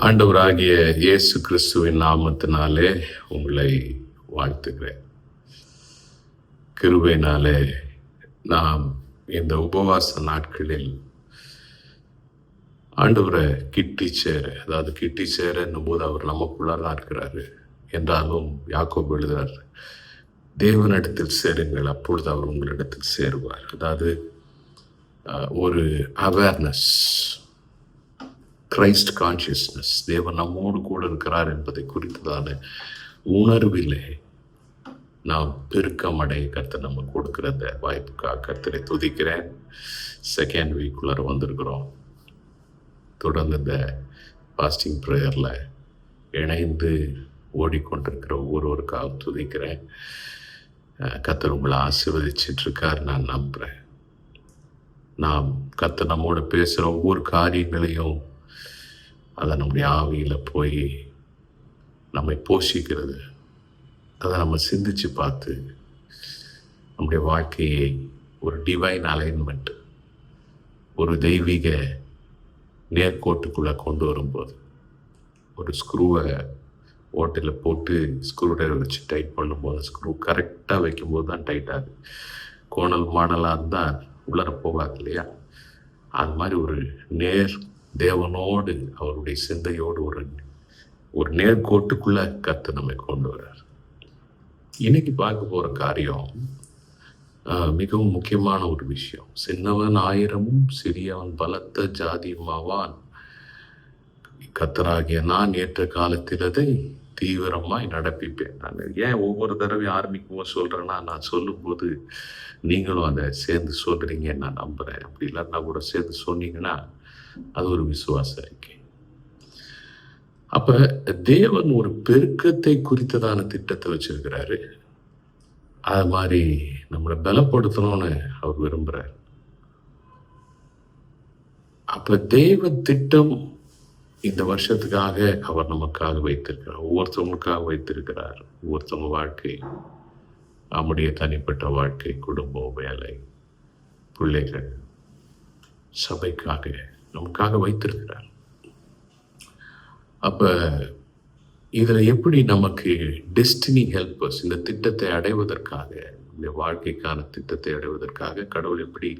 ஆண்டவராகிய இயேசு கிறிஸ்துவின் நாமத்தினாலே உங்களை வாழ்த்துகிறேன். கிருபையினாலே நாம் இந்த உபவாச நாட்களில் ஆண்டவரை கிட்டி சேர என்னும் போது அவர் நமக்குள்ளாக இருக்கிறாரு என்றாலும் யாக்கோபு எழுதுறார், தேவனிடத்தில் சேருங்கள், அப்பொழுது அவர் உங்களிடத்தில் சேருவார். அதாவது ஒரு அவேர்னஸ், கிரைஸ்ட் கான்சியஸ்னஸ், தேவன் நம்மோடு கூட இருக்கிறார் என்பதை குறித்ததான உணர்விலே நாம் பெருக்கம் அடைய கர்த்தர் நம்ம கொடுக்கிற அந்த வாய்ப்புக்காக கர்த்தரை துதிக்கிறேன். செகண்ட் வீக்குள்ளார வந்திருக்கிறோம். தொடர்ந்து இந்த ஃபாஸ்டிங் ப்ரேயரில் இணைந்து ஓடிக்கொண்டிருக்கிற ஒவ்வொருவருக்காக துதிக்கிறேன். கர்த்தர் உங்களை ஆசீர்வதிச்சிட்ருக்கார் நான் நம்புகிறேன். நாம் கர்த்தர் நம்மோடு பேசுகிற ஒவ்வொரு காரியங்களையும் அதை நம்முடைய ஆவியில் போய் நம்மை போஷிக்கிறது, அதை நம்ம சிந்திச்சு பார்த்து நம்முடைய வாழ்க்கையை ஒரு டிவைன் அலைன்மெண்ட், ஒரு தெய்வீக நேர்கோட்டுக்குள்ளே கொண்டு வரும்போது, ஒரு ஸ்க்ரூவை ஓட்டையில் போட்டு ஸ்க்ரூ ட்ரைவர் வச்சு டைட் பண்ணும்போது ஸ்க்ரூ கரெக்டாக வைக்கும்போது தான் டைட் ஆகுது. கோணல் மாடலாக இருந்தால் உள்ளர போகாது இல்லையா? அது மாதிரி ஒரு தேவனோடு அவருடைய சிந்தையோடு ஒரு நேர்கோட்டுக்குள்ளே கர்த்தர் நம்மை கொண்டு வர்றார். இன்னைக்கு பார்க்க போகிற காரியம் மிகவும் முக்கியமான ஒரு விஷயம். சின்னவன் ஆயிரமும் சிறியவன் பலத்த ஜாதியுமாவான், கர்த்தராகிய நான் ஏற்ற காலத்தில் அதை தீவிரமாய் நடப்பிப்பேன். நான் ஏன் ஒவ்வொரு தடவையும் ஆரம்பிக்கும் போது சொல்கிறேன்னா, நான் சொல்லும்போது நீங்களும் அதை சேர்ந்து சொல்கிறீங்கன்னு நான் நம்புகிறேன். அப்படி இல்லைன்னா கூட சேர்ந்து சொன்னீங்கன்னா அது ஒரு விசுவாச அறிக்கை. அப்போ தேவன் ஒரு பெருக்கத்தை குறித்ததான திட்டத்தை வச்சிருக்கிறாரு. அது மாதிரி நம்மளை பலப்படுத்தணும்னு அவர் விரும்புகிறார். அப்போ தேவ திட்டம் இந்த வருஷத்துக்காக அவர் நமக்காக வைத்திருக்கிறார், ஒவ்வொருத்தவங்களுக்காக வைத்திருக்கிறார். ஒவ்வொருத்தவங்க வாழ்க்கை, நம்முடைய தனிப்பட்ட வாழ்க்கை, குடும்பம், வேலை, பிள்ளைகள், சபைக்காக நமக்காக வைத்திருக்கிறார். அப்போ இதில் எப்படி நமக்கு டெஸ்டினி ஹெல்பர்ஸ், இந்த திட்டத்தை அடைவதற்காக, இந்த வாழ்க்கைக்கான திட்டத்தை அடைவதற்காக கடவுள் எப்படி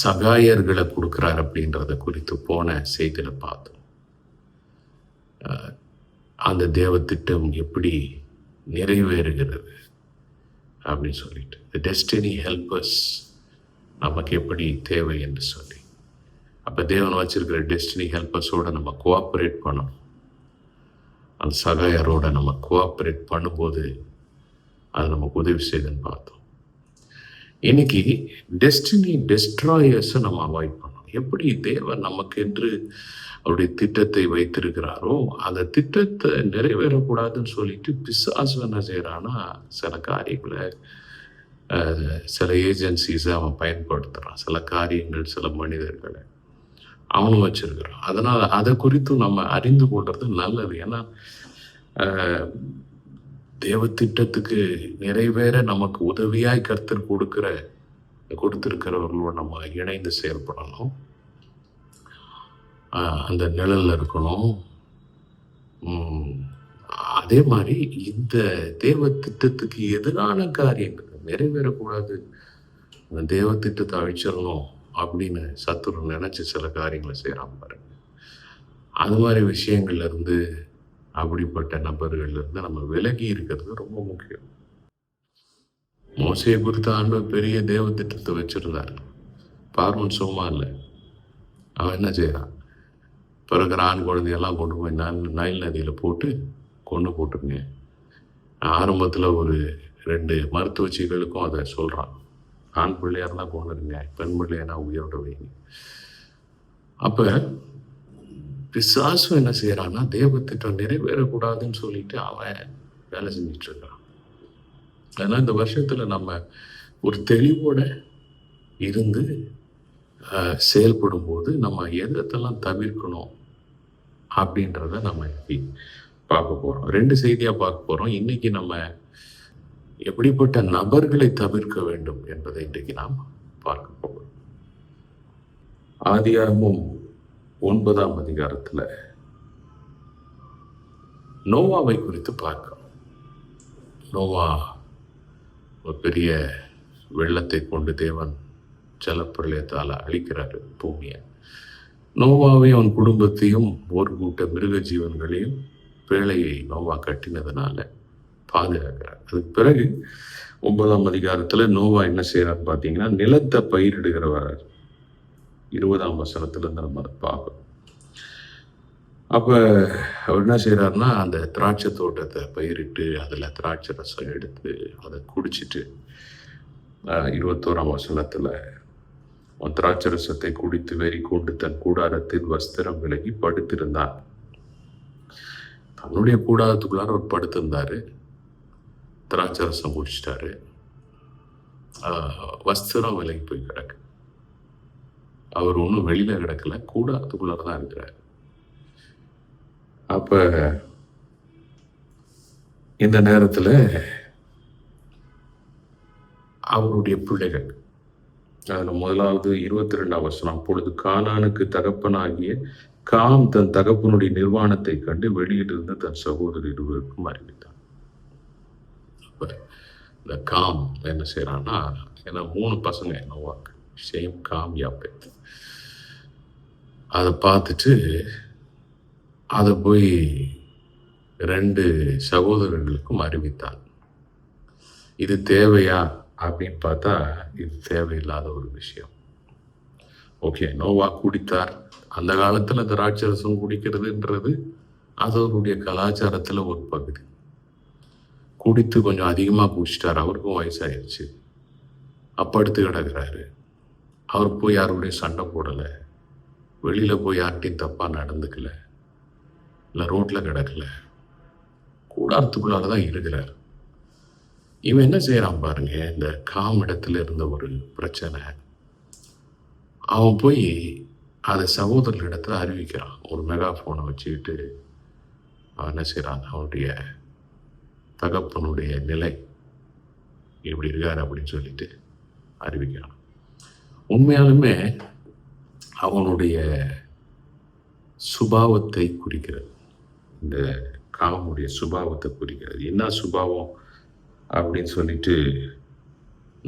சகாயர்களை கொடுக்குறார் அப்படின்றத குறித்து போன செய்தியில் பார்த்தோம். அந்த தேவ திட்டம் எப்படி நிறைவேறுகிறது அப்படின்னு சொல்லிட்டு, த டெஸ்டினி ஹெல்பர்ஸ் நமக்கு எப்படி தேவை என்று சொல்லி, அப்போ தேவன் வச்சிருக்கிற டெஸ்டினி ஹெல்பர்ஸோடு நம்ம கோஆப்ரேட் பண்ணணும். அந்த சகாயரோட நம்ம கோஆப்ரேட் பண்ணும்போது அது நமக்கு உதவி செய்துன்னு பார்த்தோம். இன்னைக்கு டெஸ்டினி டெஸ்ட்ராயர்ஸை நம்ம அவாய்ட் பண்ணணும். எப்படி தேவன் நமக்கு என்று அவருடைய திட்டத்தை வைத்திருக்கிறாரோ அந்த திட்டத்தை நிறைவேறக்கூடாதுன்னு சொல்லிட்டு பிசாசு என்ன செய்கிறான்னா, சில காரியங்களை, சில ஏஜென்சிஸை அவன் பயன்படுத்துகிறான், சில காரியங்கள், சில மனிதர்களை அவனும் வச்சிருக்கிறான். அதனால் அதை குறித்தும் நம்ம அறிந்து கொள்வது நல்லது. ஏன்னா தேவ திட்டத்துக்கு நிறைவேற நமக்கு உதவியாய் கர்த்தர் கொடுத்திருக்கிறவர்களோடு நம்ம இணைந்து செயல்படணும். அந்த நிழல்ல இருக்கணும். அதே மாதிரி இந்த தேவ திட்டத்துக்கு எதிரான காரியங்கள் நிறைவேறக்கூடாது, அந்த தேவ திட்டத்தை அழிச்சிடணும் அப்படின்னு சத்துரு நினைச்சு சில காரியங்களை செய்யறாம பாருங்க. அது மாதிரி விஷயங்கள்ல இருந்து, அப்படிப்பட்ட நபர்கள் இருந்து நம்ம விலகி இருக்கிறது ரொம்ப முக்கியம். மோசையை குறித்த ஆண்டவர் பெரிய தேவ திட்டத்தை வச்சிருந்தார். பார்வன் சும்மா இல்லை, அவன் என்ன செய்யறான், பிறகுற ஆண் குழந்தையெல்லாம் கொண்டு போய் நைல் நதியில் போட்டு கொண்டு போட்டுருங்க. ஆரம்பத்தில் ஒரு 2 மருத்துவச்சிகளுக்கும் அதை சொல்கிறான், ஆண் பிள்ளையாரெல்லாம் கொண்டுருங்க, பெண் பிள்ளையனா உயிரோட வைங்க. அப்போ பிசாசு என்ன செய்யறான்னா, தேவ திட்டம் நிறைவேறக்கூடாதுன்னு சொல்லிட்டு அவன் வேலை செஞ்சிட்டு இருக்கான். அதனால் இந்த வருஷத்துல நம்ம ஒரு தெளிவோட இருந்து செயல்படும் போது நம்ம எதெல்லாம் தவிர்க்கணும் அப்படின்றத நம்ம பார்க்க போறோம். 2 செய்தியா பார்க்க போறோம். இன்னைக்கு நம்ம எப்படிப்பட்ட நபர்களை தவிர்க்க வேண்டும் என்பதை இன்றைக்கு நாம் பார்க்க போகிறோம். ஆதியாகமம் 9ஆம் அதிகாரத்தில் நோவாவை குறித்து பார்க்கிறோம். நோவா ஒரு பெரிய வெள்ளத்தை கொண்டு தேவன் ஜலப்பிரளயத்தால் அழிக்கிறாரு பூமியை. நோவாவையும் அவன் குடும்பத்தையும் ஒரு கூட்ட மிருக ஜீவன்களையும் பேழையை நோவா கட்டினதுனால பாதுகாக்கிறார். அதுக்கு பிறகு 9ஆம் அதிகாரத்துல நோவா என்ன செய்யறான்னு பார்த்தீங்கன்னா, நிலத்தை பயிரிடுகிறவர் 20ஆம் வசனத்திலிருந்து நம்ம அதை பார்க்கணும். அப்ப அவர் என்ன செய்யறாருன்னா, அந்த திராட்சை தோட்டத்தை பயிரிட்டு அதுல திராட்சை ரசம் எடுத்து அதை குடிச்சிட்டு 21ஆம் வசனத்துல திராட்சை ரசத்தை குடித்து வெறி கொண்டு தன் கூடாரத்தில் வஸ்திரம் விலகி படுத்திருந்தார். தன்னுடைய கூடாரத்துக்குள்ளார அவர் படுத்திருந்தாரு, திராட்சை ரசம் குடிச்சிட்டாரு, வஸ்திரம் விலகி போய் கிடக்கு. அவர் ஒன்றும் வெளியில கிடக்கல, கூடாரத்துக்குள்ளார தான் இருக்கிறார். அப்ப இந்த நேரத்துல அவருடைய பிள்ளைகள், அதுல முதலாவது 22ஆம் வசனம், அப்பொழுது கானானுக்கு தகப்பனாகிய காம் தன் தகப்பனுடைய நிர்வாணத்தை கண்டு வெளியிலிருந்து தன் சகோதரர் இருவருக்கும் அறிவித்தான். அப்ப இந்த காம் என்ன செய்யறான்னா, ஏன்னா 3 பசங்க நோவாக்கு, ஷேம், காம், யாப்பேத். அதை பார்த்துட்டு அதை போய் 2 சகோதரர்களுக்கும் அறிவித்தான். இது தேவையா அப்படின்னு பார்த்தா இது தேவையில்லாத ஒரு விஷயம். ஓகே, நோவா குடித்தார். அந்த காலத்துல திராட்சரசம் குடிக்கிறதுன்றது அது அவருடைய கலாச்சாரத்துல ஒரு பகுதி. குடித்து கொஞ்சம் அதிகமா குடிச்சிட்டார், அவருக்கும் வயசாயிருச்சு, படுத்து கிடக்குறாரு. அவர் போய் யாருடைய சண்டை போடலை, வெளியில போய் யார்கிட்டையும் தப்பா நடந்துக்கல, இல்லை ரோட்ல கிடக்கல, கூடாரத்துக்குள்ளால தான் இருக்கிறார். இவன் என்ன செய்யறான் பாருங்க, இந்த காமிடத்துல இருந்த ஒரு பிரச்சனை, அவன் போய் அதை சகோதரர்களிடத்துல அறிவிக்கிறான். ஒரு மெகாஃபோனை வச்சுக்கிட்டு அவன் என்ன செய்யறான், அவனுடைய தகப்பனுடைய நிலை இப்படி இருக்காரு அப்படின்னு சொல்லிட்டு அறிவிக்கிறான். உண்மையாலுமே அவனுடைய சுபாவத்தை குறிக்கிறது, இந்த காமுடைய சுபாவத்தை குறிக்கிறது. என்ன சுபாவம் அப்படின்னு சொல்லிட்டு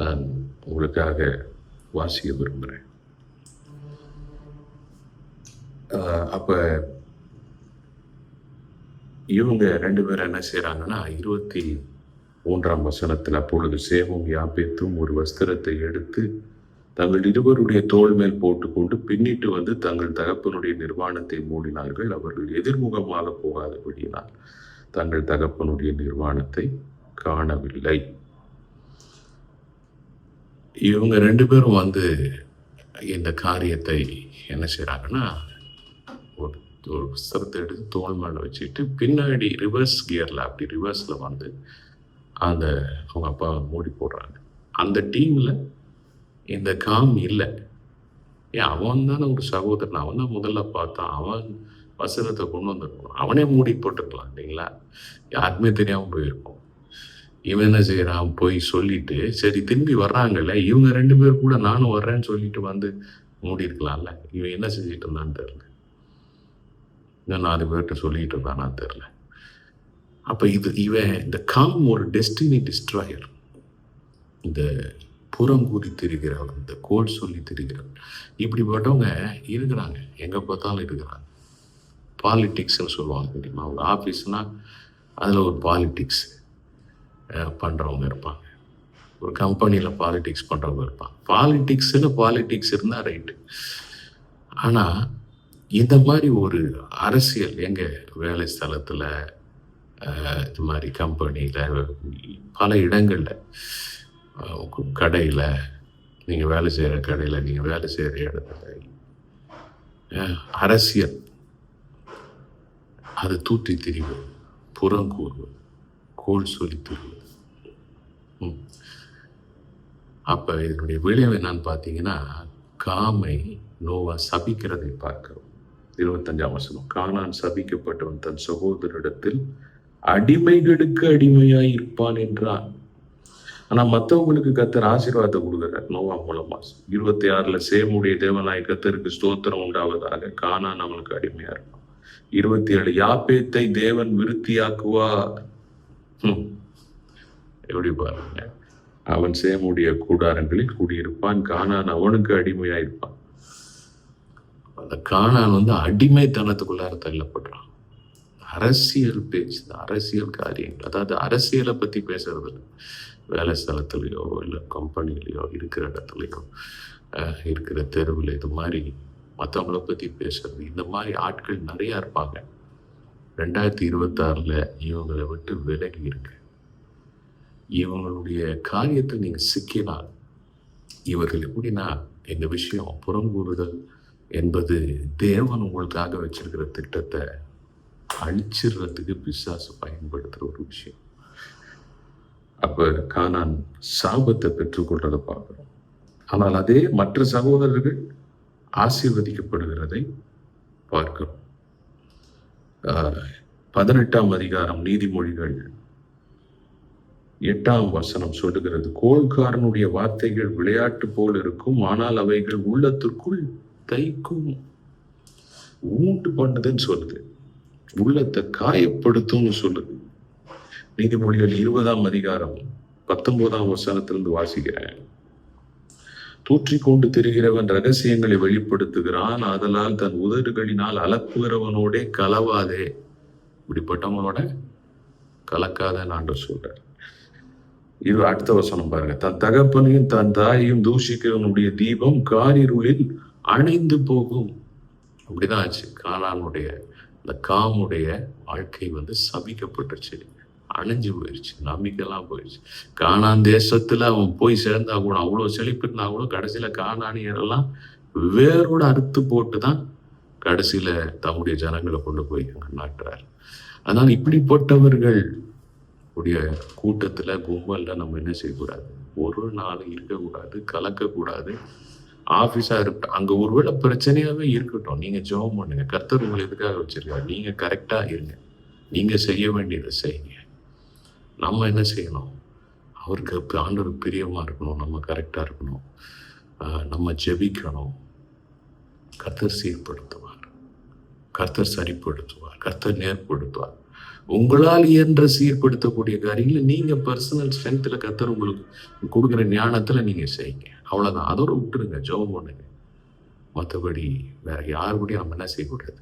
நான் உங்களுக்காக வாசிக்க விரும்புகிறேன். அப்ப இவங்க 2 பேரும் என்ன செய்யறாங்கன்னா, 23ஆம் வசனத்துல, அப்பொழுது சேமும் யாப்பேத்தும் ஒரு வஸ்திரத்தை எடுத்து தங்கள் இருவருடைய தோள் மேல் போட்டுக்கொண்டு பின்னிட்டு வந்து தங்கள் தகப்பனுடைய நிர்வாணத்தை மூடினார்கள். அவர்கள் எதிர்முகமாக போகாதபடியினால் தங்கள் தகப்பனுடைய நிர்வாணத்தை காணவில்லை. இவங்க 2 பேரும் வந்து இந்த காரியத்தை என்ன செய்யறாங்கன்னா, ஒரு வஸ்திரத்தை எடுத்து தோல் மேல வச்சுட்டு பின்னாடி ரிவர்ஸ் கியர்ல, அப்படி ரிவர்ஸ்ல வந்து அந்த அவங்க அப்பா மூடி போடுறாங்க. அந்த டீம்ல இந்த காம் இல்லை. ஏன், அவன் தானே ஒரு சகோதரன், அவன் தான் முதல்ல பார்த்தான், அவன் வசனத்தை கொண்டு வந்துருக்கணும், அவனே மூடி போட்டுருக்கலாம் இல்லைங்களா, யாருக்குமே தெரியாம போயிருக்கும். இவன் என்ன செய்யறான், போய் சொல்லிட்டு சரி திரும்பி வர்றாங்கல்ல, இவங்க 2 பேர் கூட நானும் வர்றேன்னு சொல்லிட்டு வந்து மூடி இருக்கலாம்ல. இவன் என்ன செஞ்சுட்டு இருந்தான்னு தெரியல, இன்னும் 4 பேர்கிட்ட சொல்லிட்டு இருந்தானா தெரியல. அப்ப இவன் இந்த காம் ஒரு டெஸ்டினி டிஸ்ட்ராயர், இந்த புறம் கூறி திரிகிறவன், இந்த கோல் சொல்லி திரிகிறவன், இப்படிப்பட்டவங்க இருக்கிறாங்க, எங்க பார்த்தாலும் இருக்கிறாங்க. பாலிடிக்ஸ்ன்னு சொல்லுவாங்க தெரியுமா, அவங்க ஆஃபீஸ்னா அதுல ஒரு பாலிடிக்ஸ் பண்றவங்க இருப்பாங்க, ஒரு கம்பெனியில பாலிடிக்ஸ் பண்றவங்க இருப்பாங்க. பாலிடிக்ஸ் இருந்தா ரைட்டு. ஆனா இந்த மாதிரி ஒரு அரசியல் எங்க வேலை ஸ்தலத்துல, இது மாதிரி கம்பெனியில, பல இடங்கள்ல, கடையில, நீங்க வேலை செய்யற கடையில, நீங்க வேலை செய்யற இடத்துல அரசியல், அது தூத்தி திரிவது, புறங்கூறுவது, கோல் சொல்லி திரிவது. அப்ப இதனுடைய விளைவு என்னன்னு பார்த்தீங்கன்னா, காமை நோவா சபிக்கிறதை பார்க்கிறோம். 25ஆம் வசனம், கானான் சபிக்கப்பட்டவன் தன் சகோதரிடத்தில் அடிமைகளுக்கு அடிமையாய் இருப்பான் என்றான். ஆனா மற்றவங்களுக்கு கர்த்தர் ஆசீர்வாதத்தை கொடுக்குறார் நோவா மூலமா. 26ல சேமுடைய தேவனாய் கர்த்தருக்கு ஸ்தோத்திரம் உண்டாவதாக, கானான் அவனுக்கு அடிமையா இருப்பான். 27 யாப்பேத்தை தேவன் விருத்தியாக்குவார். எப்படி பாருங்க, அவன் சேமுடைய கூடாரங்களில் குடியிருப்பான், கானான் அவனுக்கு அடிமையாயிருப்பான். அந்த கானான் அடிமைத்தனத்துக்குள்ளார தள்ளப்படுறான். அரசியல் பேச்சு, அரசியல் காரியங்கள், அதாவது அரசியலை பத்தி பேசுறது இல்லை. வேலை ஸ்தலத்துலையோ இல்லை கம்பெனிலையோ இருக்கிற இடத்துலையோ இருக்கிற தெருவில் இது மாதிரி மற்றவங்கள பற்றி பேசுறது, இந்த மாதிரி ஆட்கள் நிறையா இருப்பாங்க. 2026 இவங்களை விட்டு விலகி இருக்கு. இவங்களுடைய காரியத்தை நீங்கள் சிக்கினால், இவர்கள் எப்படின்னா, இந்த விஷயம் புறங்கூறுதல் என்பது தேவன் உங்களுக்காக வச்சிருக்கிற திட்டத்தை அழிச்சிடுறதுக்கு பிசாசு பயன்படுத்துகிற ஒரு விஷயம். அப்போ கானான் சாபத்தை பெற்றுக்கொள்றதை பார்க்குறோம். ஆனால் அதே மற்ற சகோதரர்கள் ஆசீர்வதிக்கப்படுகிறதை பார்க்கிறோம். 18ஆம் அதிகாரம் நீதிமொழிகள் 8ஆம் வசனம் சொல்லுகிறது, கோள்காரனுடைய வார்த்தைகள் விளையாட்டு போல் இருக்கும், ஆனால் அவைகள் உள்ளத்திற்குள் தைக்கும். ஊண்டு பண்ணுதுன்னு சொல்லுது, உள்ளத்தை காயப்படுத்தும்னு சொல்லுது. நீதிமொழிகள் 20ஆம் அதிகாரம் 19ஆம் வசனத்திலிருந்து வாசிக்கிறேன். தூற்றிக்கொண்டு திரிகிறவன் ரகசியங்களை வெளிப்படுத்துகிறான், ஆதலால் தன் உதடுகளினால் அலப்புகிறவனோட கலவாதே. இப்படிப்பட்டவனோட கலக்காதன்னு ஆண்டவர் சொல்றார். இது அடுத்த வசனம் பாருங்க, தன் தகப்பனையும் தன் தாயையும் தூஷிக்கிறவனுடைய தீபம் காரிருளில் அணைந்து போகும். அப்படிதான் ஆச்சு. கானானுடைய இந்த காமுடைய வாழ்க்கை சபிக்கப்பட்டுச்சு, அணைஞ்சு போயிடுச்சு, நம்பிக்கைலாம் போயிடுச்சு. கானான் தேசத்துல அவன் போய் சேர்ந்தா கூட, அவ்வளோ செழிப்பு இருந்தா கூட, கடைசியில கானானியரெல்லாம் வேரோட அறுத்து போட்டு தான் கடைசியில தம்முடைய ஜனங்களை கொண்டு போய் நாட்டுறாரு. அதனால இப்படிப்பட்டவர்கள் உடைய கூட்டத்துல கும்பல்ல நம்ம என்ன செய்யக்கூடாது, ஒரு நாள் இருக்கக்கூடாது, கலக்கக்கூடாது. ஆஃபீஸா இருக்கட்டும், அங்க ஒருவேளை பிரச்சனையாவே இருக்கட்டும், நீங்க ஜெபம் பண்ணுங்க. கர்த்தர் உங்களை எதுக்காக வச்சிருக்காரு, நீங்க கரெக்டா இருங்க, நீங்க செய்ய வேண்டியதை செய்யுங்க. நம்ம என்ன செய்யணும், அவருக்கு ஆண்டவருக்கு பிரியமா இருக்கணும், நம்ம கரெக்டா இருக்கணும், நம்ம ஜெபிக்கணும். கர்த்தர் சீர்படுத்துவார், கர்த்தர் சரிப்படுத்துவார், கர்த்தர் நேர்படுத்துவார். உங்களால் இயன்ற சீர்படுத்தக்கூடிய காரியங்களை நீங்க பர்சனல் ஸ்ட்ரென்த்ல கர்த்தர் உங்களுக்கு கொடுக்குற ஞானத்துல நீங்க செய்யுங்க. அவ்வளவுதான், அதோட விட்டுருங்க, ஜெபம் பண்ணுங்க. மற்றபடி வேற யாரு கூடயும் நம்ம என்ன செய்யக்கூடாது,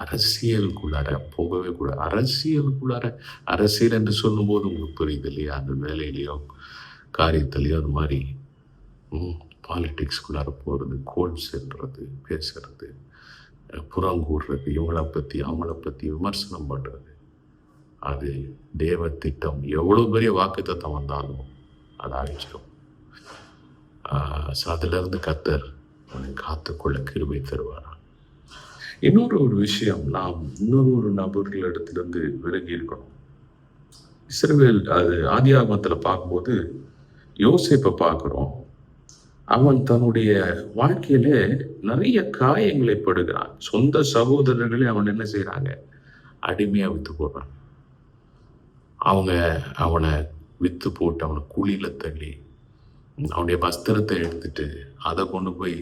அரசியலுக்குள்ளார போகவே கூடாது. அரசியலுக்குள்ளார, அரசியல் என்று சொல்லும் போது உங்களுக்கு புரியுது இல்லையா, அந்த வேலையிலையோ காரியத்திலையோ அது மாதிரி பாலிடிக்ஸ்குள்ளார போகிறது, கோல் செல்றது, பேசுறது, புறங்கூடுறது, இவங்களை பற்றி அவங்கள பற்றி விமர்சனம் பண்ணுறது, அது தேவ திட்டம். எவ்வளோ பெரிய வாக்குத்தத்தம் வந்தாலும் அதை அழிச்சிடும். அதிலிருந்து கர்த்தர் காத்துக்கொள்ள கிருபை தருவாரா. இன்னொரு விஷயம், நாம் இன்னொரு நபர்களிடத்திலிருந்து விலகி இருக்கணும். இஸ்ரவேல், அது ஆதியாகமத்தில் பார்க்கும்போது யோசேப்பை பார்க்குறோம். அவன் தன்னுடைய வாழ்க்கையில நிறைய காயங்களை படுகிறான். சொந்த சகோதரர்களே அவன் என்ன செய்யறாங்க, அடிமையா வித்து போடுறான். அவங்க அவனை வித்து போட்டு அவனை குழியில தள்ளி அவனுடைய வஸ்திரத்தை எடுத்துட்டு அதை கொண்டு போய்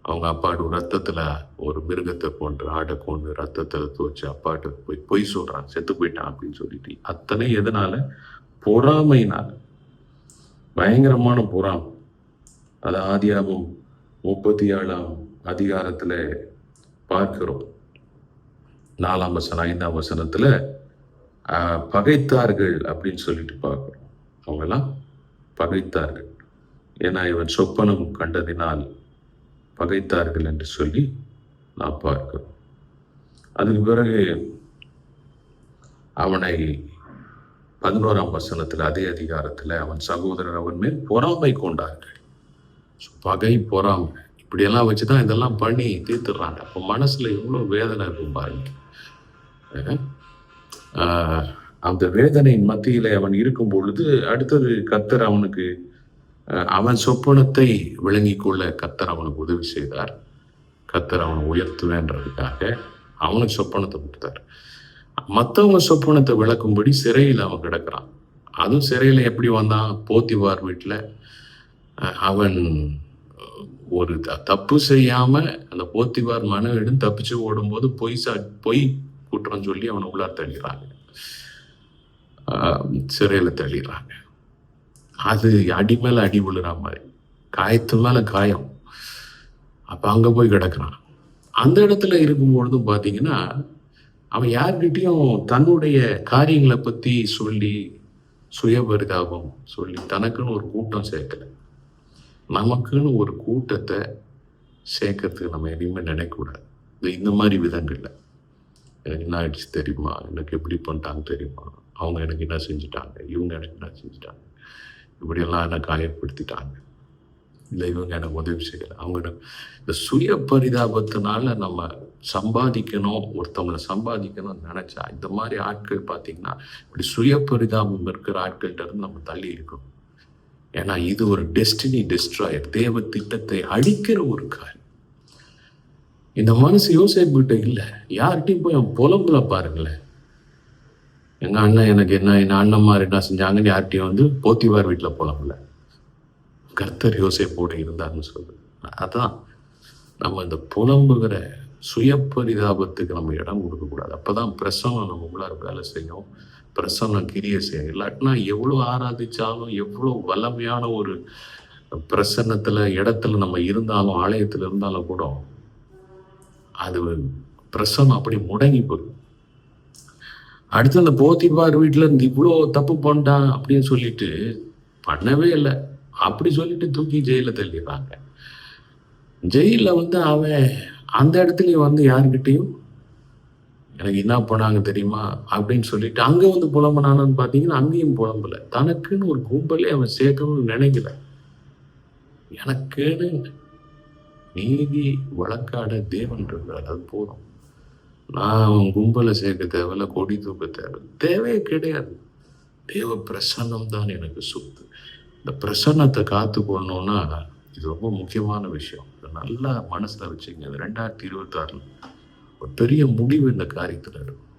அவங்க அப்பாட்டு ரத்தத்துல ஒரு மிருகத்தை கொண்டு, ஆடை கொண்டு ரத்தத்துல துவச்சு அப்பாட்டு போய் பொய் சொல்றான், செத்து போயிட்டான் அப்படின்னு சொல்லிட்டு. அத்தனை எதனால, பொறாமையினால, பயங்கரமான பொறாமை. அது ஆதியாகமம் 37ஆம் அதிகாரத்துல பார்க்கிறோம். 4ஆம் வசனம் 5ஆம் வசனத்துல பகைத்தார்கள் அப்படின்னு சொல்லிட்டு பார்க்கிறோம். அவங்கெல்லாம் பகைத்தார்கள், ஏன்னா இவன் சொப்பனம் கண்டதினால் பகைத்தார்கள் என்று சொல்லி நாம் பார்க்கிறோம். அதுக்கு பிறகு அவனை 11ஆம் வசனத்துல அதே அதிகாரத்துல அவன் சகோதரர் அவன் மேல் பொறாமை கொண்டார்கள். பகை, பொறாமை, இப்படியெல்லாம் வச்சுதான் இதெல்லாம் பண்ணி தீர்த்துடுறாங்க. அப்போ மனசுல எவ்வளவு வேதனை இருக்கும் பாருங்க. அந்த வேதனையின் மத்தியில அவன் இருக்கும் பொழுது அடுத்தது கர்த்தர் அவனுக்கு அவன் சொப்பனத்தை விளங்கி கொள்ள கர்த்தர் அவனுக்கு உதவி செய்தார். கர்த்தர் அவனை உயர்த்துவேன்றதுக்காக அவனுக்கு சொப்பனத்தை கொடுத்தார். மற்றவங்க சொப்பனத்தை விளக்கும்படி சிறையில் அவன் கிடக்கிறான். அதுவும் சிறையில் எப்படி வந்தான், போத்திபார் வீட்டில் அவன் ஒரு தப்பு செய்யாம அந்த போத்திபார் மனைவியிடம் தப்பிச்சு ஓடும்போது பொய் குற்றம் சொல்லி அவனை உள்ளார தள்ளிடுறாங்க, சிறையில தள்ளிடுறாங்க. அது அடி மேல அடி விழுற மாதிரி, காயத்து மேல காயம். அப்ப அங்க போய் கிடக்குறான். அந்த இடத்துல இருக்கும்பொழுதும் பாத்தீங்கன்னா அவன் யார்கிட்டையும் தன்னுடைய காரியங்களை பத்தி சொல்லி சுயபரிதாபம் சொல்லி தனக்குன்னு ஒரு கூட்டம் சேர்க்கல. நமக்குன்னு ஒரு கூட்டத்தை சேர்க்கறதுக்கு நம்ம எதையுமே நினைக்கக்கூடாது. இந்த மாதிரி விதங்கள்ல எனக்கு என்ன ஆயிடுச்சு தெரியுமா, எனக்கு எப்படி பண்ணிட்டாங்க தெரியுமா, அவங்க எனக்கு என்ன செஞ்சுட்டாங்க, இவங்க எனக்கு என்ன செஞ்சுட்டாங்க, இப்படியெல்லாம் என்ன காயப்படுத்திட்டாங்க, இல்லை இவங்க எனக்கு உதவி செய்யலை, அவங்க இந்த சுய பரிதாபத்தினால நம்ம சம்பாதிக்கணும், ஒருத்தவங்களை சம்பாதிக்கணும்னு நினைச்சா இந்த மாதிரி ஆட்கள் பார்த்தீங்கன்னா இப்படி சுய பரிதாபம் இருக்கிற ஆட்கள்கிட்ட இருந்து நம்ம தள்ளி இருக்கணும். ஏன்னா இது ஒரு டெஸ்டினி டிஸ்ட்ராயர், தேவ திட்டத்தை அழிக்கிற ஒரு காரியம். இந்த மனசு யோசிக்கிட்ட இல்லை, யார்கிட்டையும் போய் அவன் புலம்புல பாருங்களேன். எங்க அண்ணன் எனக்கு என்ன அண்ணன் மாதிரி என்ன செஞ்சாங்கன்னு யார்கிட்டையும் வந்து போத்திவார் வீட்டில் புலம்புல. கர்த்தர் யோசேப்போட இருந்தாருன்னு சொல்லு. அதான் நம்ம இந்த புலம்புகிற சுய பரிதாபத்துக்கு நம்ம இடம் கொடுக்கக்கூடாது. அப்பதான் பிரசனம் நம்ம உள்ளார வேலை செய்யும், பிரசன்னம் கிரிய செய்யும். இல்லாட்டினா எவ்வளோ ஆராதிச்சாலும் எவ்வளோ வல்லமையான ஒரு பிரசன்னத்துல இடத்துல நம்ம இருந்தாலும் ஆலயத்துல இருந்தாலும் கூட அது பிரசன்னம் அப்படி முடங்கி போயிடும். அடுத்து அந்த போத்திபார் வீட்டுல இருந்து இவ்வளோ தப்பு பண்ணிட்டான் அப்படின்னு சொல்லிட்டு பண்ணவே இல்லை அப்படி சொல்லிட்டு தூக்கி ஜெயில தள்ளிடுறாங்க. ஜெயில வந்து அவன் அந்த இடத்துலயும் வந்து யாருக்கிட்டையும் எனக்கு என்ன பண்ணாங்க தெரியுமா அப்படின்னு சொல்லிட்டு அங்க வந்து புலம்பனானு பாத்தீங்கன்னா அங்கேயும் புலம்பல. தனக்குன்னு ஒரு கும்பலே அவன் சேர்க்கணும்னு நினைக்கல. எனக்குன்னு நீதி வழக்காட தேவன் இருக்கிறார், அது போதும். நான் அவன் கும்பலை சேர்க்க தேவையில்ல, கொடி தூக்க தேவையே கிடையாது. தேவ பிரசன்னம் தான் எனக்கு சொத்து. இந்த பிரசன்னத்தை காத்துக்கொள்ளணும்னா இது ரொம்ப முக்கியமான விஷயம். நல்லா மனசுல வச்சுங்க. 2026 ஒரு பெரிய முடிவு இந்த காரியத்தில் இருக்கும்.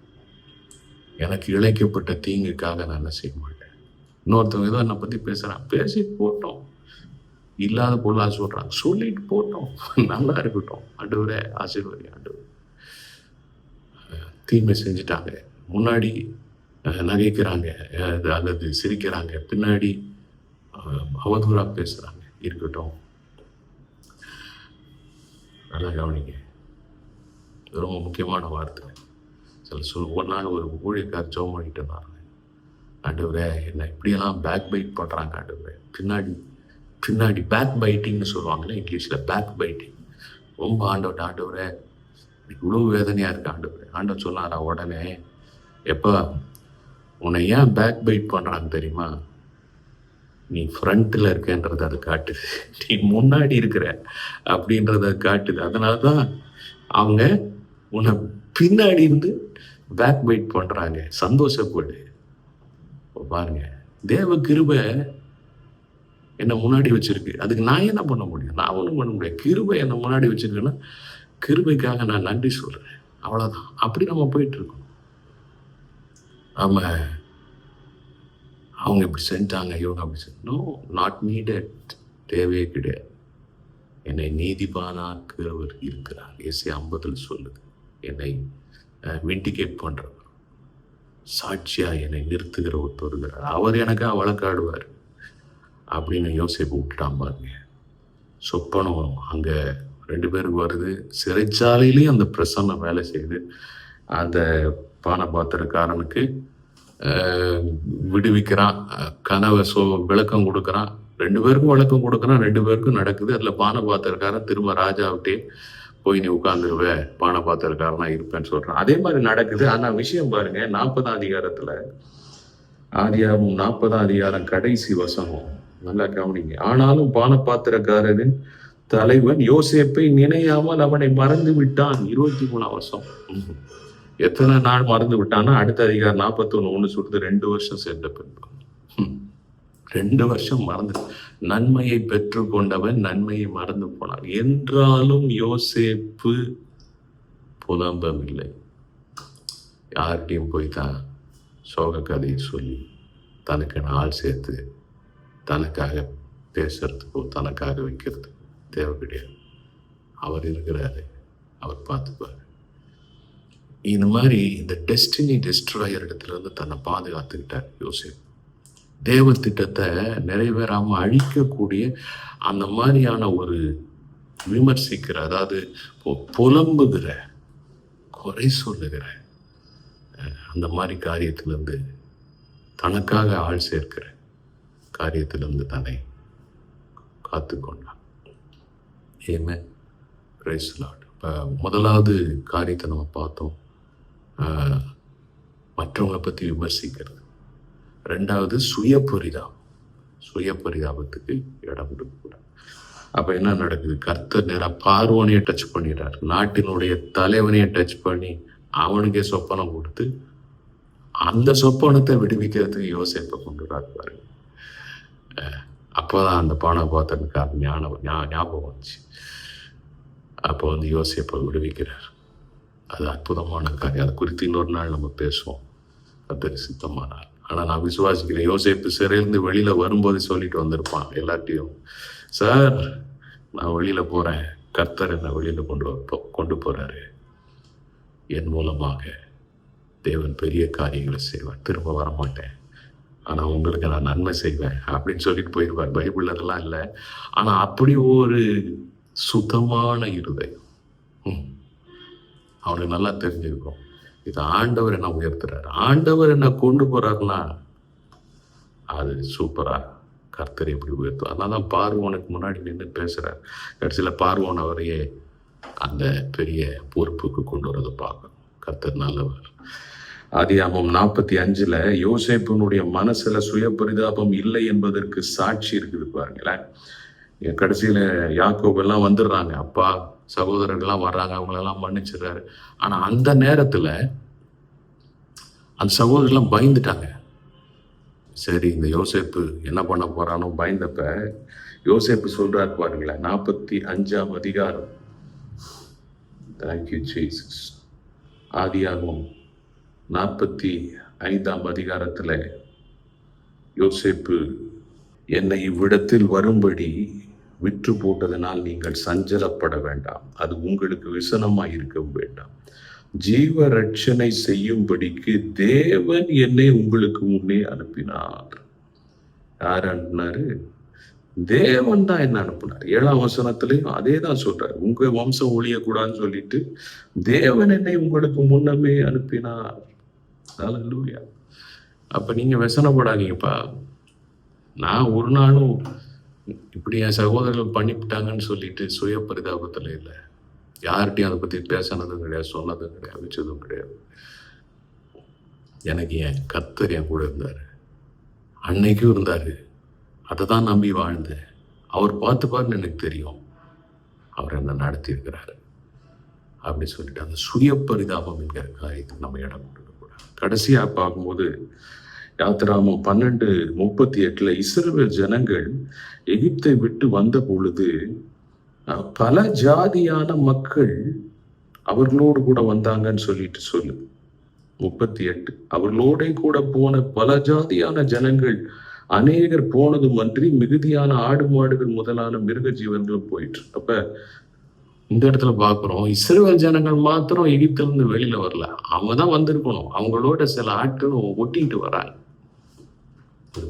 எனக்கு இழைக்கப்பட்ட தீங்குக்காக நான் என்ன செய்ய மாட்டேன். இன்னொருத்தவங்க ஏதோ என்னை பத்தி பேசுறான், பேசிட்டு போட்டோம். இல்லாத பொருளா சொல்றாங்க, சொல்லிட்டு போட்டோம். நல்லா இருக்கட்டும், ஆண்டவரே ஆசீர்வதி ஆண்டவர். தீமை செஞ்சுட்டாங்க, முன்னாடி நகைக்கிறாங்க அல்லது சிரிக்கிறாங்க, பின்னாடி அவதூறா பேசுறாங்க, இருக்கட்டும். நல்லா கவனிங்க, ரொம்ப முக்கியமான வார்த்தை. ஒரு நாள் ஒரு ஊழியக்கார் ஜெபம் பண்ணிட்டு இருந்தாங்க, ஆண்டவரே என்ன இப்படியெல்லாம் பேக் பைட் பண்றாங்க ஆண்டவரே, பின்னாடி பேக் பைட்டிங்னு சொல்லுவாங்களே இங்கிலீஷ்ல, பேக் பைட்டிங். ரொம்ப ஆண்டவரே இவ்வளவு வேதனையா இருக்கு ஆண்டவரே. ஆண்டவர் சொன்னாரா உடனே, எப்ப உன்னை ஏன் பேக் பைட் பண்றாங்க தெரியுமா, நீ ஃப்ரண்ட்ல இருக்கன்றத அது காட்டுது, நீ முன்னாடி இருக்கிற அப்படின்றத காட்டுது. அதனாலதான் அவங்க உன்னை பின்னாடி இருந்து பேக் பைட் பண்றாங்க. சந்தோஷப்படு. பாருங்க, தேவ கிருபை என்னை முன்னாடி வச்சிருக்கு, அதுக்கு நான் என்ன பண்ண முடியும், நான் ஒன்றும் பண்ண முடியாது. கிருபை என்னை முன்னாடி வச்சிருக்குன்னா கிருபைக்காக நான் நன்றி சொல்றேன், அவ்வளவுதான். அப்படி நம்ம போயிட்டு இருக்கோம். அவங்க இப்படி செஞ்சாங்க, இவங்க அப்படி செஞ்சோம், நோ நாட் நீடட், தேவையே கிடையாது. என்னை நீதிபானாக்குறவர் இருக்கிறார், ஏசாயா 50 சொல்லுது. என்னை விண்டிகேட் பண்றவர், சாட்சியா என்னை நிறுத்துகிற ஒருத்தர் இருக்கிறார், அவர் எனக்கா வழக்காடுவார் அப்படின்னு யோசிப்பு விட்டுட்டான் பாருங்க. சொப்பனம் அங்க 2 பேருக்கு வருது, சிறைச்சாலையிலேயும் அந்த பிரசன்னம் வேலை செய்யுது. அந்த பானபாத்திரக்காரனுக்கு விடுவிக்கிறான், கனவை விளக்கம் கொடுக்குறான், 2 பேருக்கும் விளக்கம் கொடுக்குறான், 2 பேருக்கும் நடக்குது. அதுல பானபாத்திரக்காரன் திரும்ப ராஜாவிட்டே போய் நீ உட்கார்ந்துருவ, பானபாத்திரக்காரனா இருப்பேன்னு சொல்றான். அதே மாதிரி நடக்குது. ஆனா விஷயம் பாருங்க, 40ஆம் அதிகாரத்துல, ஆதியாகமம் 40ஆம் அதிகாரம் கடைசி வசனம் நல்லா கவனிங்க. ஆனாலும் பானபாத்திரக்காரரின் தலைவன் யோசேப்பை நினையாமல் அவனை மறந்து விட்டான். 23ஆம் வருஷம். எத்தனை நாள் மறந்து விட்டான்னா, அடுத்த அதிகாரம் 41 சொல்றது 2 வருஷம் சேர்ந்த பின்பு. 2 வருஷம் மறந்து, நன்மையை பெற்று கொண்டவன் நன்மையை மறந்து போனான். என்றாலும் யோசேப்பு புலம்பவில்லை. யார்கிட்டையும் போய் தான் சோக கதையை சொல்லி தனக்கு ஆள் சேர்த்து தனக்காக பேசுறதுக்கோ தனக்காக வைக்கிறது தேவை கிடையாது. அவர் இருக்கிறாரு, அவர் பார்த்துப்பார். இந்த மாதிரி இந்த டெஸ்டினி டெஸ்ட்ராயர் இடத்துல இருந்து தன்னை பாதுகாத்துக்கிட்டார் யோசேப்பு. தேவ திட்டத்தை நிறைவேறாமல் அழிக்கக்கூடிய அந்த மாதிரியான ஒரு விமர்சிக்கிற, அதாவது புலம்புகிற, குறை சொல்லுகிற அந்த மாதிரி காரியத்திலிருந்து, தனக்காக ஆள் சேர்க்கிற காரியத்திலிருந்து தன்னை காத்துக்கொண்டான். ஆமென். Praise the Lord. இப்போ முதலாவது காரியத்தை நம்ம பார்த்தோம், மற்றவங்களை பற்றி விமர்சிக்கிறது. ரெண்டாவது சுய பரிதாபத்துக்கு இடம் கொடுக்கக்கூடாது. அப்போ என்ன நடக்குது? கர்த்தர் நேராக பார்வோனையே டச் பண்ணிடுறார். நாட்டினுடைய தலைவனையே டச் பண்ணி அவனுக்கே சொப்பனம் கொடுத்து அந்த சொப்பனத்தை விடுவிக்கிறதுக்கு யோசேப்பை கொண்டு வராரு. அப்போதான் அந்த பானபாத்திரனுக்கு ஞாபகம் வந்துச்சு. அப்போ யோசேப்பை விடுவிக்கிறார். அது அற்புதமான காரியம். அதை குறித்து இன்னொரு நாள் நம்ம பேசுவோம், கர்த்தர் சித்தமானார். ஆனால் நான் விசுவாசிக்கிறேன், யோசேப்பு சிறையிலிருந்து வெளியில் வரும்போது சொல்லிட்டு வந்திருப்பான் எல்லாத்தையும், சார் நான் வெளியில் போகிறேன், கர்த்தர் என்னை வெளியில் கொண்டு போகிறாரு, என் மூலமாக தேவன் பெரிய காரியங்களை செய்வார், திரும்ப வரமாட்டேன், ஆனால் உங்களுக்கு நான் நன்மை செய்வேன் அப்படின்னு சொல்லிட்டு போயிடுவார். பைபிள் அதெல்லாம் இல்லை. ஆனால் அப்படி ஒரு சுத்தமான இருதயம் அவனுக்கு நல்லா தெரிஞ்சிருக்கும். இது ஆண்டவர் என்ன உயர்த்துறாரு, ஆண்டவர் என்ன கொண்டு போறாருன்னா அது சூப்பரா கர்த்தர் எப்படி உயர்த்தும். அதனால தான் பார்வோனுக்கு முன்னாடி நின்று பேசுறார். கடைசியில் பார்வோன் அவரையே அந்த பெரிய பொறுப்புக்கு கொண்டு வரதை பார்க்கணும். கர்த்தர் நல்லவர். ஆதியாகமம் 45 யோசேப்பினுடைய மனசுல சுய பரிதாபம் இல்லை என்பதற்கு சாட்சி இருக்குது பாருங்களேன். கடைசியில யாக்கோபு எல்லாம் வந்துடுறாங்க, அப்பா சகோதரர்கள்லாம் வர்றாங்க, அவங்களெல்லாம் மன்னிச்சிடுறாரு. ஆனா அந்த நேரத்துல அந்த சகோதரர்லாம் பயந்துட்டாங்க. சரி இந்த யோசேப்பு என்ன பண்ண போறானோ பயந்தப்ப யோசேப்பு சொல்றாரு பாருங்களேன், 45ஆம் அதிகாரம். Thank you Jesus. ஆதியாகமம் 45ஆம் அதிகாரத்துல யோசேப்பு, என்னை இவ்விடத்தில் வரும்படி விற்று போட்டதனால் நீங்கள் சஞ்சலப்பட வேண்டாம், அது உங்களுக்கு விசனமாய் இருக்க வேண்டாம், ஜீவ ரட்சணை செய்யும்படிக்கு தேவன் என்னை உங்களுக்கு முன்னே அனுப்பினார். யார் அனுப்பினாரு? தேவன் தான் என்ன அனுப்பினார். 7ஆம் வசனத்திலையும் அதே தான் சொல்றாரு, உங்க வம்சம் ஒழியக்கூடாதுன்னு சொல்லிட்டு தேவன் என்னை உங்களுக்கு முன்னமே அனுப்பினார். ஹல்லேலூயா. அப்ப நீங்க விசனப்படாதீங்கப்பா. நான் ஒரு நாளும் இப்படி என் சகோதரர்கள் பண்ணிவிட்டாங்கன்னு சொல்லிட்டு சுய பரிதாபத்தில் இல்லை. யார்கிட்டையும் அதை பற்றி பேசினதும் கிடையாது, சொன்னதும் கிடையாது, வச்சதும் கிடையாது. எனக்கு என் கர்த்தர் என் கூட இருந்தார், அன்னைக்கும் இருந்தார், அதை தான் நம்பி வாழ்ந்தேன். அவர் பார்த்துப்பாருன்னு எனக்கு தெரியும், அவர் என்ன நடத்தி இருக்கிறாரு அப்படி சொல்லிட்டு அந்த சுய பரிதாபம் என்கிற காரியத்துக்கு நம்ம இடம் கொடுக்கக்கூடாது. கடைசியாக பார்க்கும்போது யாத்திராகமம் 12:38 இஸ்ரவேல் ஜனங்கள் எகிப்தை விட்டு வந்த பொழுது பல ஜாதியான மக்கள் அவர்களோடு கூட வந்தாங்கன்னு சொல்லிட்டு சொல்லு. 38 அவர்களோட கூட போன பல ஜாதியான ஜனங்கள் அநேகர் போனதும் அன்றி மிகுதியான ஆடு மாடுகள் முதலான மிருக ஜீவன்களும் போயிட்டு. அப்ப இந்த இடத்துல பாக்குறோம், இஸ்ரவேல் ஜனங்கள் மாத்திரம் எகிப்திலிருந்து வெளியில வரல, அவங்க தான் வந்திருக்கணும், அவங்களோட சில ஆட்களும் ஒட்டிட்டு வராங்க.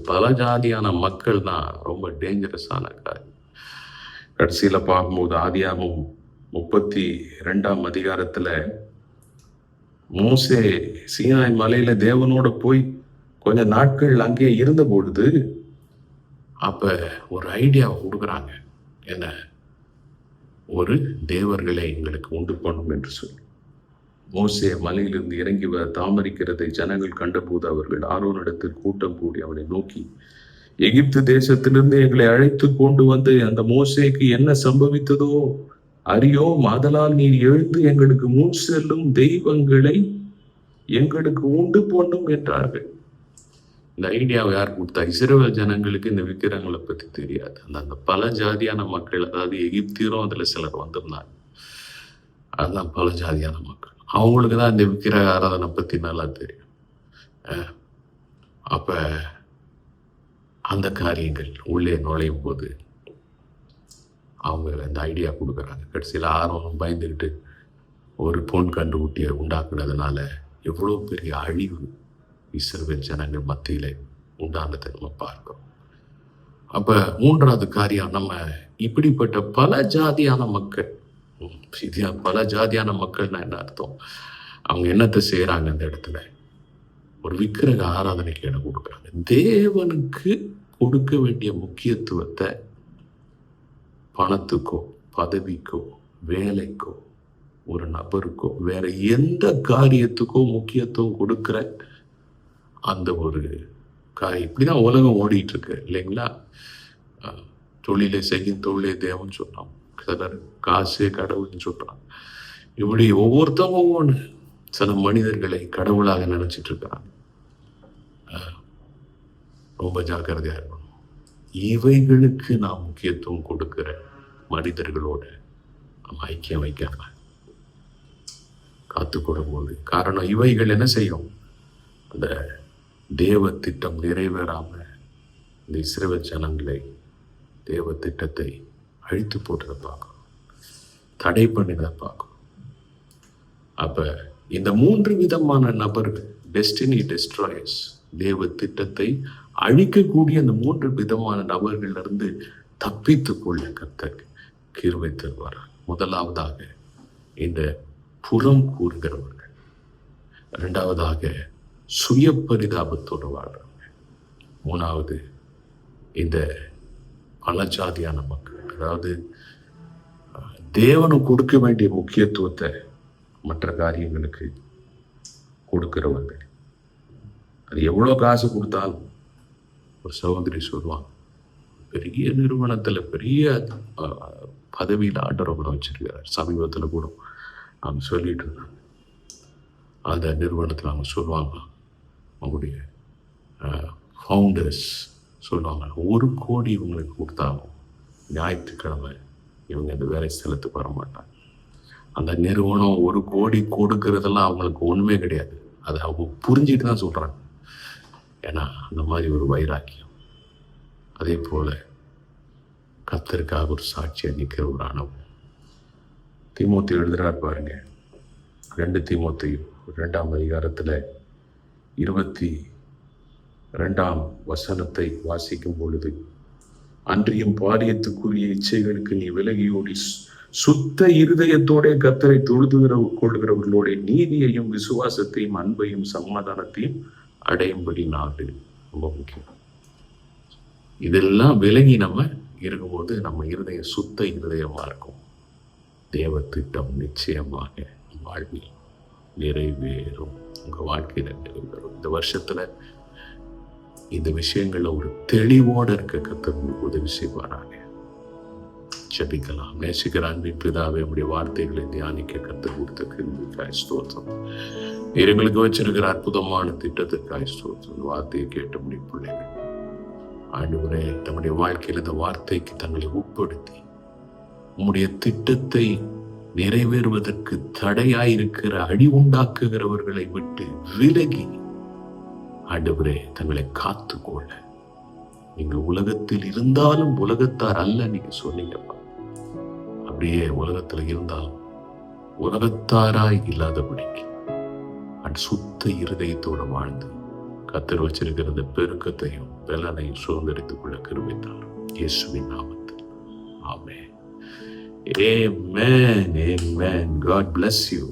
பல ஜாதியான மக்கள் தான் ரொம்ப டேஞ்சரஸான காரியம். கடைசியில பார்க்கும்போது ஆதியாகமம் 32ஆம் அதிகாரத்துல மோசே சீனாய் மலையில தேவனோட போய் கொஞ்ச நாட்கள் அங்கே இருந்த பொழுது அப்ப ஒரு ஐடியா கொடுக்குறாங்க, என்ன, ஒரு தேவர்களை எங்களுக்கு உண்டு பண்ணும் என்று சொல்லி. மோசே மலையிலிருந்து இறங்கி தாமரிக்கிறதை ஜனங்கள் கண்டபோது அவர்கள் ஆரோனிடத்தில் கூட்டம் கூடி அவனை நோக்கி, எகிப்து தேசத்திலிருந்து எங்களை அழைத்து கொண்டு வந்து அந்த மோசேக்கு என்ன சம்பவித்ததோ அறியோம், ஆதலால் நீர் எழுந்து எங்களுக்கு முன் செல்லும் தெய்வங்களை எங்களுக்கு உண்டு பண்ணும் என்றார்கள். இந்த ஐடியாவை யார் கொடுத்தா? இஸ்ரவேல் ஜனங்களுக்கு இந்த விக்கிரங்களை பத்தி தெரியாது. அந்த பல ஜாதியான மக்கள், அதாவது எகிப்தியரும் அதுல சிலர் வந்திருந்தாங்க, அதுதான் பல ஜாதியான மக்கள். அவங்களுக்கு தான் இந்த விக்கிரக ஆராதனை பத்தி நல்லா தெரியும். அப்ப அந்த காரியங்கள் உள்ளே நுழையும் போது அவங்க அந்த ஐடியா கொடுக்குறாங்க. கடைசியில் ஆர்வம் பயந்துக்கிட்டு ஒரு பொன் கன்றுக்குட்டியை உண்டாக்குனதுனால எவ்வளோ பெரிய அழிவு இஸ்ரவேல் ஜனங்கள் மத்தியில் உண்டானதை நம்ம பார்க்கிறோம். அப்போ மூன்றாவது காரியம், நம்ம இப்படிப்பட்ட பல ஜாதியான மக்கள், பல ஜாதியான மக்கள்னா என்ன அர்த்தம்? அவங்க என்னத்தை செய்கிறாங்க? அந்த இடத்துல ஒரு விக்கிரக ஆராதனைக்கு இடம் கொடுக்குறாங்க. தேவனுக்கு கொடுக்க வேண்டிய முக்கியத்துவத்தை பணத்துக்கோ பதவிக்கோ வேலைக்கோ ஒரு நபருக்கோ வேற எந்த காரியத்துக்கோ முக்கியத்துவம் கொடுக்குற அந்த ஒரு இப்படிதான் உலகம் ஓடிட்டு இருக்கு இல்லைங்களா? தொழிலை செய்யும் தொழிலே தேவன் சொல்றான், சிலர் காசே கடவுள்னு சொல்றான். இப்படி ஒவ்வொருத்தவங்க ஒவ்வொன்று சில மனிதர்களை கடவுளாக நினைச்சிட்டு இருக்கிறாங்க. ரொம்ப ஜாக்கிரதையா இருக்கணும். இவைகளுக்கு நாம் முக்கியத்துவம் கொடுக்கிற மனிதர்களோட நம்ம ஐக்கியம் வைக்காம காத்துக்கொள்ளும் போது, காரணம் இவைகள் என்ன செய்யும்? அந்த தேவ திட்டம் நிறைவேறாம இந்த இஸ்ரவேல் ஜனங்களை தேவ திட்டத்தை அழித்து போட்டதை பார்க்கணும், தடை பண்ணினதை பார்க்கணும். அப்ப இந்த 3 விதமான நபர்கள், டெஸ்டினி டெஸ்ட்ராயர்ஸ், தேவ திட்டத்தை அழிக்கக்கூடிய அந்த 3 விதமான நபர்கள் இருந்து தப்பித்து கொள்ள கர்த்தர் கிருபை தருவார். முதலாவதாக இந்த புறம் கூறுகிறவர்கள், இரண்டாவதாக சுய பரிதாபத்தோடு வாழ்றவங்க, மூணாவது இந்த பலஜாதியான மக்கள், அதாவது தேவனுக்கு கொடுக்க வேண்டிய முக்கியத்துவத்தை மற்ற காரியங்களுக்கு கொடுக்கிறவர்கள். அது எவ்வளோ காசு கொடுத்தாலும், ஒரு சகோதரி சொல்லுவாங்க, பெரிய நிறுவனத்தில் பெரிய பதவியில் ஆண்டவரை வச்சிருக்கிறார். சமீபத்தில் கூட அவங்க சொல்லிட்டு இருந்தாங்க, அந்த நிறுவனத்தில் அவங்க சொல்லுவாங்க, அவங்களுடைய ஃபவுண்டர்ஸ் சொல்லுவாங்க, 1 கோடி இவங்களுக்கு கொடுத்தாலும் ஞாயிற்றுக்கிழமை இவங்க இந்த வேலை ஸ்தலத்துக்கு வர மாட்டாங்க. அந்த நிறுவனம் 1 கோடி கொடுக்கறதெல்லாம் அவங்களுக்கு ஒன்றுமே கிடையாது. அதை அவங்க புரிஞ்சுட்டு தான் சொல்கிறாங்க. ஏன்னா அந்த மாதிரி ஒரு வைராக்கியம். அதே போல் கர்த்தருக்காக ஒரு சாட்சியாக நிற்கிற ஒரு அனுபவம். தீமோத்தி எழுதுறார் பாருங்க, 2 தீமோத்தேயு 2ஆம் அதிகாரத்தில் 22ஆம் வசனத்தை வாசிக்கும் பொழுது, அன்றியும் பாரியத்துக்குரிய இச்சைகளுக்கு நீ விலகியோடி சுத்த இருதயத்தோட கர்த்தரை தொழுது கொள்கிறவர்களோட நீதியையும் விசுவாசத்தையும் அன்பையும் சமாதானத்தையும் அடையும்படி நாடு. ரொம்ப முக்கியம். இதெல்லாம் விலகி நம்ம இருக்கும்போது நம்ம இருதயம் சுத்த இருதயமா இருக்கும். தேவ திட்டம் நிச்சயமாக வாழ்வில் நிறைவேறும். உங்க வாழ்க்கையில நிறைவேறும். இந்த வருஷத்துல இந்த விஷயங்கள்ல ஒரு தெளிவோடு இருக்க கர்த்தர் உதவி செய்வாராங்க. ஜெபிக்கலாம். நேசிக்கிற அன்பின் பிதாவே, உடைய வார்த்தைகளை தியானிக்க கர்த்தர் கொடுத்த கிருபைக்காய் ஸ்தோத்திரம். நீர் எங்களுக்கு வச்சிருக்கிற அற்புதமான திட்டத்திற்காய் ஸ்தோத்திரம். வார்த்தையை கேட்ட முடிய பிள்ளைகள் ஆண்டவரே, தம்முடைய வாழ்க்கையில் இந்த வார்த்தைக்கு தங்களை உட்படுத்தி உம்முடைய திட்டத்தை நிறைவேறுவதற்கு தடையாயிருக்கிற அழிவுண்டாக்குகிறவர்களை விட்டு விலகி ஆண்டவரே தங்களை காத்துக்கொள்ள, நீங்க உலகத்தில் இருந்தாலும் உலகத்தார் அல்ல நீங்க சொன்னீங்கப்பா. அப்படியே உலகத்துல இருந்தாலும் உலகத்தாராய் இல்லாதபடிக்கு சுத்த இருதயத்தோட வாழ்ந்து கர்த்தர் வச்சிருக்கிற பெருக்கத்தையும் பலனையும் சுதந்திரித்துக் கொள்ள கிருபை தாரும். இயேசுவின் நாமத்தில் ஆமென். Amen. God bless you.